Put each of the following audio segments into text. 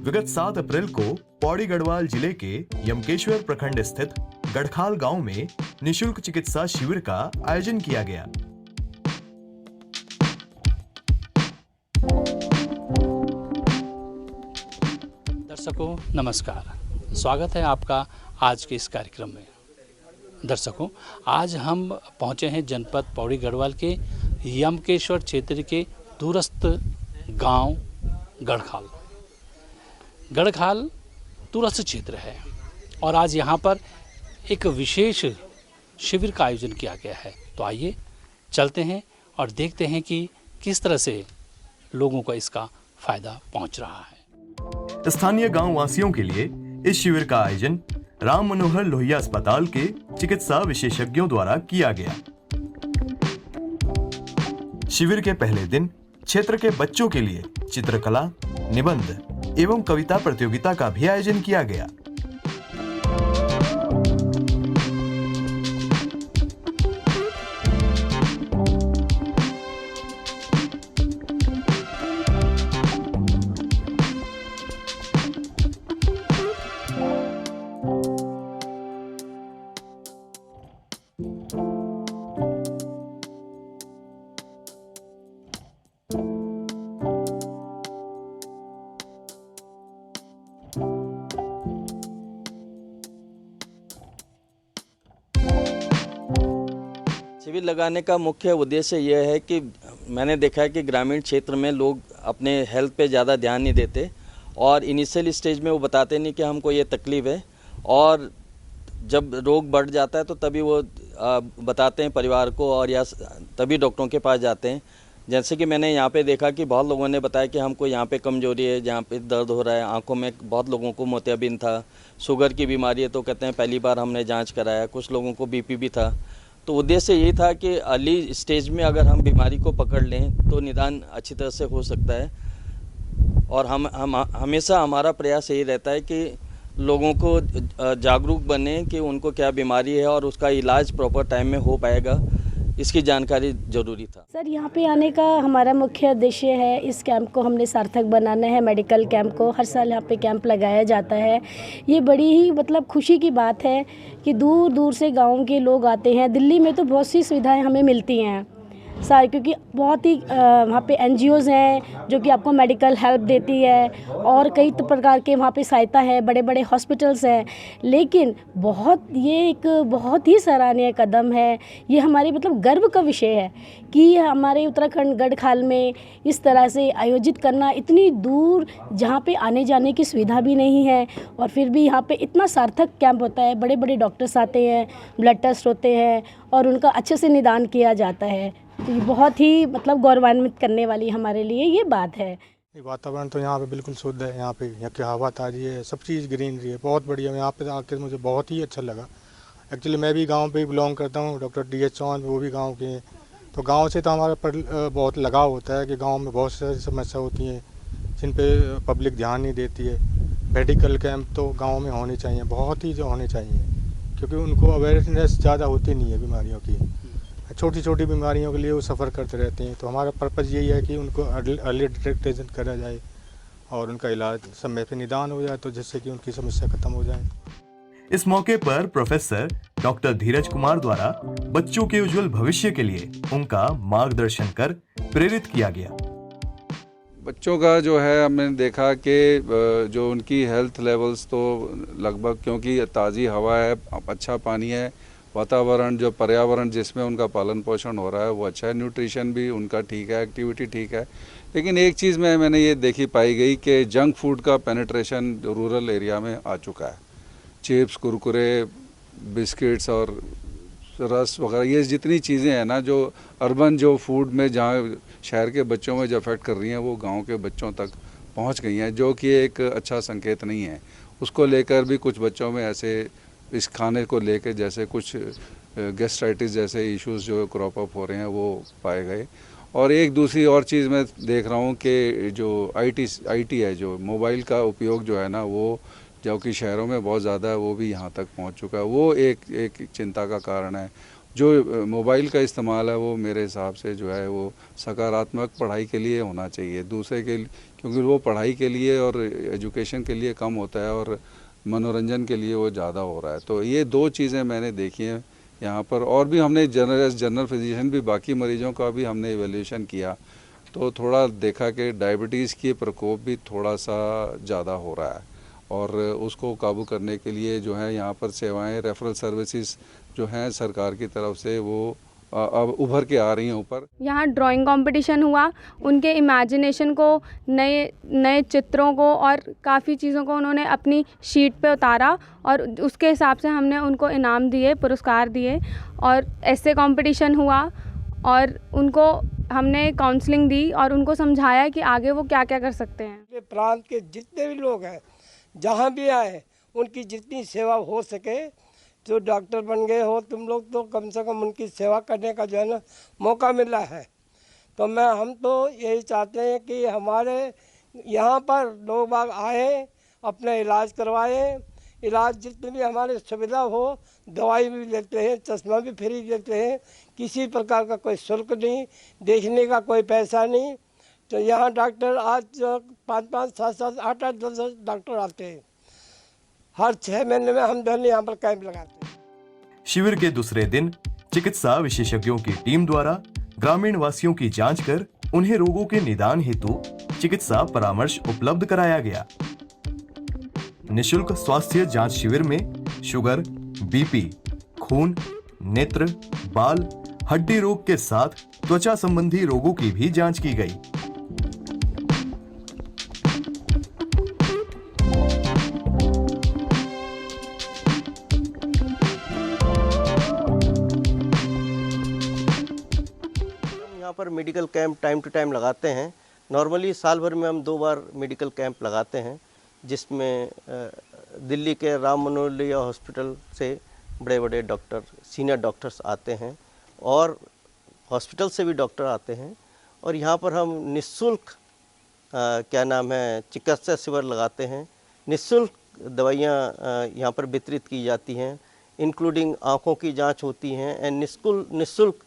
विगत 7 अप्रैल को पौड़ी गढ़वाल जिले के यमकेश्वर प्रखंड स्थित गढ़खाल गांव में निशुल्क चिकित्सा शिविर का आयोजन किया गया। दर्शकों नमस्कार, स्वागत है आपका आज के इस कार्यक्रम में। दर्शकों, आज हम पहुंचे हैं जनपद पौड़ी गढ़वाल के यमकेश्वर क्षेत्र के दूरस्थ गांव गढ़खाल। गढ़खाल दूरस्थ क्षेत्र है और आज यहाँ पर एक विशेष शिविर का आयोजन किया गया है। तो आइए चलते हैं और देखते हैं कि किस तरह से लोगों को इसका फायदा पहुँच रहा है। स्थानीय गांव वासियों के लिए इस शिविर का आयोजन राम मनोहर लोहिया अस्पताल के चिकित्सा विशेषज्ञों द्वारा किया गया। शिविर के पहले दिन क्षेत्र के बच्चों के लिए चित्रकला, निबंध एवं कविता प्रतियोगिता का भी आयोजन किया गया। शिविर लगाने का मुख्य उद्देश्य यह है कि मैंने देखा है कि ग्रामीण क्षेत्र में लोग अपने हेल्थ पे ज़्यादा ध्यान नहीं देते और इनिशियल स्टेज में वो बताते नहीं कि हमको ये तकलीफ़ है, और जब रोग बढ़ जाता है तो तभी वो बताते हैं परिवार को और या तभी डॉक्टरों के पास जाते हैं। जैसे कि मैंने यहाँ पे देखा कि बहुत लोगों ने बताया कि हमको यहाँ पे कमजोरी है, यहाँ पे दर्द हो रहा है, आँखों में बहुत लोगों को मोतियाबिंद था, शुगर की बीमारी है तो कहते हैं पहली बार हमने जाँच कराया, कुछ लोगों को BP भी था। तो उद्देश्य यही था कि अर्ली स्टेज में अगर हम बीमारी को पकड़ लें तो निदान अच्छी तरह से हो सकता है। और हम हमेशा हमारा प्रयास यही रहता है कि लोगों को जागरूक बने कि उनको क्या बीमारी है और उसका इलाज प्रॉपर टाइम में हो पाएगा, इसकी जानकारी ज़रूरी था। सर, यहाँ पे आने का हमारा मुख्य उद्देश्य है, इस कैंप को हमने सार्थक बनाना है। मेडिकल कैंप को हर साल यहाँ पे कैंप लगाया जाता है। ये बड़ी ही खुशी की बात है कि दूर दूर से गाँव के लोग आते हैं। दिल्ली में तो बहुत सी सुविधाएं हमें मिलती हैं सारी, क्योंकि बहुत ही वहाँ पे NGOs हैं जो कि आपको मेडिकल हेल्प देती है और कई प्रकार के वहाँ पे सहायता है, बड़े बड़े हॉस्पिटल्स हैं। लेकिन ये एक बहुत ही सराहनीय कदम है। ये हमारे गर्व का विषय है कि हमारे उत्तराखंड गढ़खाल में इस तरह से आयोजित करना, इतनी दूर जहाँ पे आने जाने की सुविधा भी नहीं है और फिर भी यहाँ पे इतना सार्थक कैंप होता है। बड़े बड़े डॉक्टर्स आते हैं, ब्लड टेस्ट होते हैं और उनका अच्छे से निदान किया जाता है। तो ये बहुत ही गौरवान्वित करने वाली हमारे लिए ये बात है। वातावरण तो यहाँ पे बिल्कुल शुद्ध है, यहाँ की हवा ताज़ी है, सब चीज़ ग्रीनरी है, बहुत बढ़िया। यहाँ पे आकर मुझे बहुत ही अच्छा लगा। एक्चुअली मैं भी गांव पे बिलोंग करता हूँ, डॉक्टर DH चौहान वो भी गांव के हैं। तो गांव से तो हमारा बहुत लगाव होता है कि गांव में बहुत सारी समस्या होती हैं जिन पे पब्लिक ध्यान नहीं देती है। मेडिकल कैंप तो गाँव में होने चाहिए, बहुत ही जो होने चाहिए, क्योंकि उनको अवेयरनेस ज़्यादा होती नहीं है बीमारियों की। छोटी छोटी बीमारियों के लिए वो सफ़र करते रहते हैं। तो हमारा पर्पज़ यही है कि उनको अर्ली डिटेक्शन करा जाए और उनका इलाज समय पे निदान हो जाए, तो जिससे कि उनकी समस्या खत्म हो जाए। इस मौके पर प्रोफेसर डॉक्टर धीरज कुमार द्वारा बच्चों के उज्जवल भविष्य के लिए उनका मार्गदर्शन कर प्रेरित किया गया। बच्चों का जो है हमने देखा कि जो उनकी हेल्थ लेवल्स तो लगभग, क्योंकि ताज़ी हवा है, अच्छा पानी है, वातावरण जो पर्यावरण जिसमें उनका पालन पोषण हो रहा है वो अच्छा है, न्यूट्रिशन भी उनका ठीक है, एक्टिविटी ठीक है। लेकिन एक चीज़ मैंने ये देखी पाई गई कि जंक फूड का पेनिट्रेशन रूरल एरिया में आ चुका है। चिप्स, कुरकुरे, बिस्किट्स और रस वगैरह, ये जितनी चीज़ें हैं ना जो अर्बन जो फूड में जहाँ शहर के बच्चों में जो अफेक्ट कर रही हैं वो गांव के बच्चों तक पहुंच गई हैं, जो कि एक अच्छा संकेत नहीं है। उसको लेकर भी कुछ बच्चों में ऐसे इस खाने को लेकर जैसे कुछ गैस्ट्राइटिस जैसे इश्यूज जो क्रॉप अप हो रहे हैं वो पाए गए। और एक दूसरी और चीज़ मैं देख रहा हूँ कि जो आईटी है, जो मोबाइल का उपयोग जो है ना वो जो कि शहरों में बहुत ज़्यादा है वो भी यहाँ तक पहुँच चुका है। वो एक चिंता का कारण है। जो मोबाइल का इस्तेमाल है वो मेरे हिसाब से जो है वो सकारात्मक पढ़ाई के लिए होना चाहिए, दूसरे के, क्योंकि वो पढ़ाई के लिए और एजुकेशन के लिए कम होता है और मनोरंजन के लिए वो ज़्यादा हो रहा है। तो ये दो चीज़ें मैंने देखी हैं यहाँ पर। और भी हमने जनरल फिजिशियन भी बाकी मरीजों का भी हमने इवैल्यूएशन किया तो थोड़ा देखा कि डायबिटीज़ की प्रकोप भी थोड़ा सा ज़्यादा हो रहा है और उसको काबू करने के लिए जो है यहाँ पर सेवाएं, रेफरल सर्विसेज जो हैं सरकार की तरफ से वो अब उभर के आ रही हैं ऊपर। यहाँ ड्राइंग कंपटीशन हुआ, उनके इमेजिनेशन को, नए नए चित्रों को और काफ़ी चीज़ों को उन्होंने अपनी शीट पे उतारा और उसके हिसाब से हमने उनको इनाम दिए, पुरस्कार दिए। और ऐसे कंपटीशन हुआ और उनको हमने काउंसलिंग दी और उनको समझाया कि आगे वो क्या क्या कर सकते हैं। प्रांत के जितने भी लोग हैं, जहाँ भी आए, उनकी जितनी सेवा हो सके, जो डॉक्टर बन गए हो तुम लोग तो कम से कम उनकी सेवा करने का जो है ना मौका मिला है। तो हम तो यही चाहते हैं कि हमारे यहाँ पर लोग बाग आए, अपना इलाज करवाएं। इलाज जितनी भी हमारी सुविधा हो, दवाई भी लेते हैं, चश्मा भी फ्री देते हैं, किसी प्रकार का कोई शुल्क नहीं, देखने का कोई पैसा नहीं। तो यहाँ डॉक्टर आज 5-5, 7-7, 8-8, 10 डॉक्टर आते हैं। हर 6 महीने में हम दोनों यहाँ पर कैंप लगाते हैं। शिविर के दूसरे दिन चिकित्सा विशेषज्ञों की टीम द्वारा ग्रामीण वासियों की जांच कर उन्हें रोगों के निदान हेतु चिकित्सा परामर्श उपलब्ध कराया गया। निशुल्क स्वास्थ्य जांच शिविर में शुगर, बीपी, खून, नेत्र, बाल, हड्डी रोग के साथ त्वचा संबंधी रोगों की भी जांच की गई। यहाँ पर medical camp time to time लगाते हैं। नॉर्मली साल भर में हम 2 बार मेडिकल कैंप लगाते हैं, जिसमें दिल्ली के राम मनोहर हॉस्पिटल से बड़े बड़े डॉक्टर, सीनियर डॉक्टर्स आते हैं और हॉस्पिटल से भी डॉक्टर आते हैं। और यहाँ पर हम निःशुल्क चिकित्सा शिविर लगाते हैं। निःशुल्क दवाइयाँ यहाँ पर वितरित की जाती हैं, इंक्लूडिंग आँखों की जांच होती हैं एंड निःशुल्क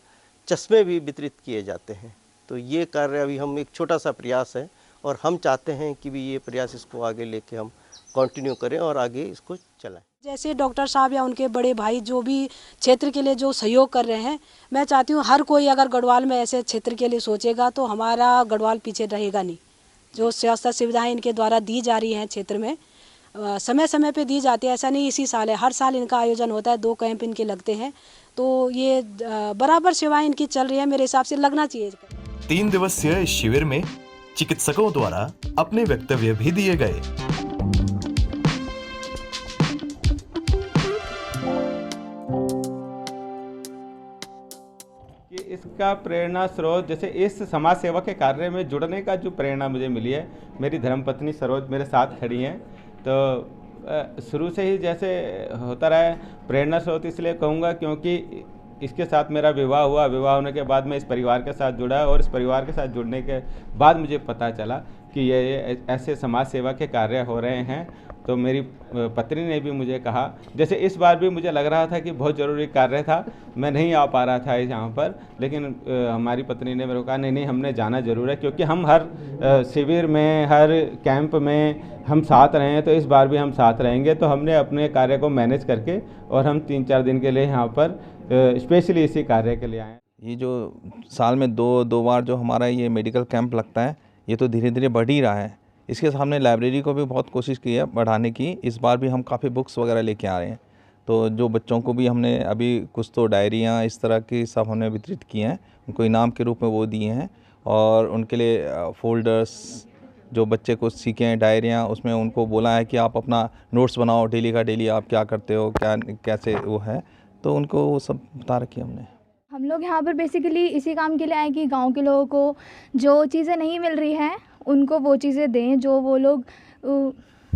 चश्मे भी वितरित किए जाते हैं। तो ये कार्य अभी हम एक छोटा सा प्रयास है और हम चाहते हैं कि भी ये प्रयास इसको आगे लेके हम कंटिन्यू करें और आगे इसको चलाएं। जैसे डॉक्टर साहब या उनके बड़े भाई जो भी क्षेत्र के लिए जो सहयोग कर रहे हैं, मैं चाहती हूँ हर कोई अगर गढ़वाल में ऐसे क्षेत्र के लिए सोचेगा तो हमारा गढ़वाल पीछे रहेगा नहीं। जो स्वास्थ्य सुविधाएं इनके द्वारा दी जा रही हैं क्षेत्र में, समय समय पे दी जाती है, ऐसा नहीं इसी साल है, हर साल इनका आयोजन होता है, 2 कैंप इनके लगते हैं। तो ये बराबर सेवाएं इनकी चल रही है, मेरे हिसाब से लगना चाहिए। 3 दिवसीय इस शिविर में चिकित्सकों द्वारा अपने वक्तव्य भी दिए गए। इसका प्रेरणा स्रोत, जैसे इस समाज सेवा के कार्य में जुड़ने का जो प्रेरणा मुझे मिली है, मेरी धर्मपत्नी सरोज मेरे साथ खड़ी हैं। तो शुरू से ही जैसे होता रहा है, प्रेरणा स्रोत इसलिए कहूँगा क्योंकि इसके साथ मेरा विवाह हुआ। विवाह होने के बाद मैं इस परिवार के साथ जुड़ा और इस परिवार के साथ जुड़ने के बाद मुझे पता चला कि ये ऐसे समाज सेवा के कार्य हो रहे हैं। तो मेरी पत्नी ने भी मुझे कहा, जैसे इस बार भी मुझे लग रहा था कि बहुत ज़रूरी कार्य था, मैं नहीं आ पा रहा था यहाँ पर, लेकिन हमारी पत्नी ने मेरे को कहा नहीं हमने जाना ज़रूर है, क्योंकि हम हर शिविर में, हर कैंप में हम साथ रहे हैं, तो इस बार भी हम साथ रहेंगे। तो हमने अपने कार्य को मैनेज करके और हम 3-4 दिन के लिए यहाँ पर स्पेशली इसी कार्य के लिए आए। ये जो साल में दो बार जो हमारा ये मेडिकल कैंप लगता है, ये तो धीरे धीरे बढ़ ही रहा है। इसके सामने लाइब्रेरी को भी बहुत कोशिश की है बढ़ाने की। इस बार भी हम काफ़ी बुक्स वगैरह लेके आ रहे हैं। तो जो बच्चों को भी हमने अभी कुछ तो डायरियाँ इस तरह की सब हमने वितरित की हैं, उनको इनाम के रूप में वो दिए हैं। और उनके लिए फोल्डर्स जो बच्चे को सीखें, डायरियाँ, उसमें उनको बोला है कि आप अपना नोट्स बनाओ, डेली का डेली आप क्या करते हो, क्या कैसे वो है, तो उनको वो सब बता रखी हमने। हम लोग यहाँ पर बेसिकली इसी काम के लिए आए कि गांव के लोगों को जो चीज़ें नहीं मिल रही हैं उनको वो चीज़ें दें, जो वो लोग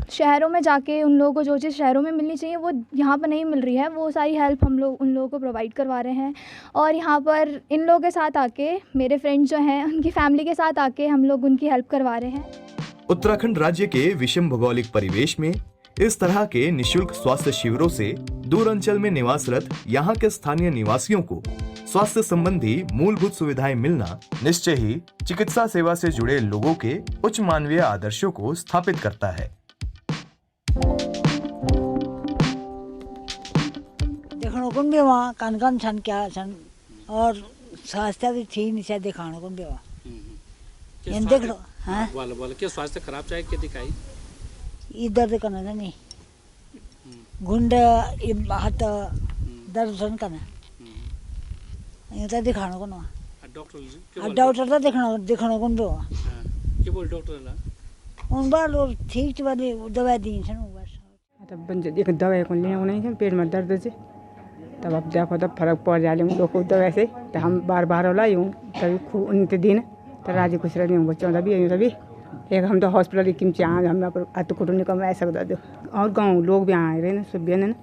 शहरों में जाके उन लोगों को जो चीज़ शहरों में मिलनी चाहिए वो यहाँ पर नहीं मिल रही है, वो सारी हेल्प हम लोग उन लोगों को प्रोवाइड करवा रहे हैं। और यहाँ पर इन लोगों के साथ आके, मेरे फ्रेंड्स जो हैं उनकी फैमिली के साथ आके हम लोग उनकी हेल्प करवा रहे हैं। उत्तराखंड राज्य के विषम भौगोलिक परिवेश में इस तरह के निःशुल्क स्वास्थ्य शिविरों से दूर अंचल में निवासरत यहाँ के स्थानीय निवासियों को स्वास्थ्य संबंधी मूलभूत सुविधाएं मिलना निश्चय ही चिकित्सा सेवा से जुड़े लोगों के उच्च मानवीय आदर्शों को स्थापित करता है। देखने को भी वहाँ कान छन क्या छन और स्वास्थ्य भी ठीक नहीं से दिखाने को भी वहाँ ये देख लो। हाँ वाला क्या स्वास्थ्य खराब चाहे क्या दिखाई इधर करना था नहीं घुंड हाथ दर्द सन करना ये तो दिखाने को ना डॉक्टर तो देखने को भी वहाँ क्या बोल डॉक्टर ला उन बार लोग ठीक वाली दवाई दी छन बस तब बन एक दवाई को लेने नहीं है पेट में दर्द से तब अब देखो तब फर्क पड़ जाए लोग को दवाई से तो हम बार होला यूँ तभी खूब उनते दिन तो राजी खुश रहने बच्चों तभी एक हम तो हॉस्पिटल की चाँद हम यहाँ पर अत कुटुंब कम ऐसा सकता दो और गाँव लोग भी आए रहे ना सब भी ना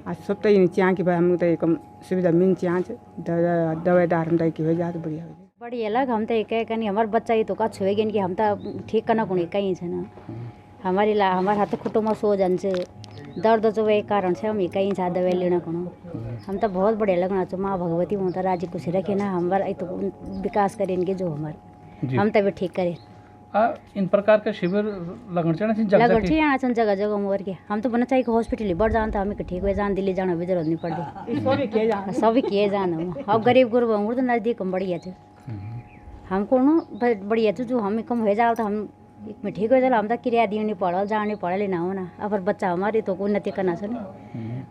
आज सब तो ये चाँ की भाई हम तो कम सुविधा मिल चाँ दवाईदार हम की हो जाए तो बढ़िया हो बढ़िया लग हम तो एक नहीं हमारे बच्चा ही तो का छुएगी कि हम तो ठीक करना को कहीं से ना हमारे हाथ खुटो में सो जान से दर्द जो एक कारण से हम कहीं से दवाई लेना को हम तो बहुत बढ़िया लगना चाहिए माँ भगवती वो तो राजी खुशी रखे ना हमारा तो विकास करेंगे जो हमारे हम तभी ठीक करें। इन प्रकार के शिविर लगन चाहिए जगह जगह मोर के हम तो बना चाहिए हॉस्पिटल ही बढ़ जान हमें ठीक हुए जान दिल्ली जाना भी जरूरत नहीं पड़ती सभी किए जाना अब गरीब गुरबा तो नज़दीक हम बढ़िया थे हमको न बढ़िया थे जो हम कम हो जाओ तो हम में ठीक हो जाए हम तो किराया दी नहीं पढ़ल जाने पढ़ा लेना हो ना अब बच्चा हमारे तो उन्नति करना सुन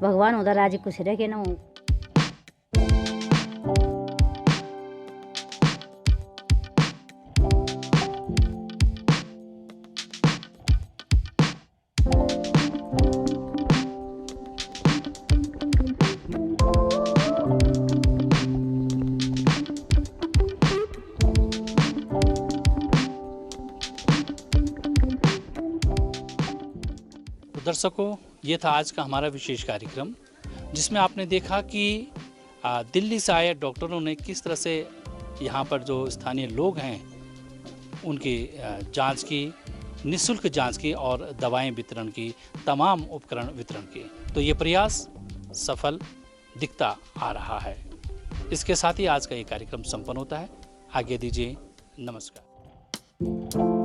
भगवान उधर राजी खुशी रखे ना। दर्शकों, ये था आज का हमारा विशेष कार्यक्रम जिसमें आपने देखा कि दिल्ली से आए डॉक्टरों ने किस तरह से यहाँ पर जो स्थानीय लोग हैं उनकी जांच की, निःशुल्क जांच की और दवाएं वितरण की, तमाम उपकरण वितरण की। तो ये प्रयास सफल दिखता आ रहा है। इसके साथ ही आज का ये कार्यक्रम संपन्न होता है। आगे दीजिए, नमस्कार।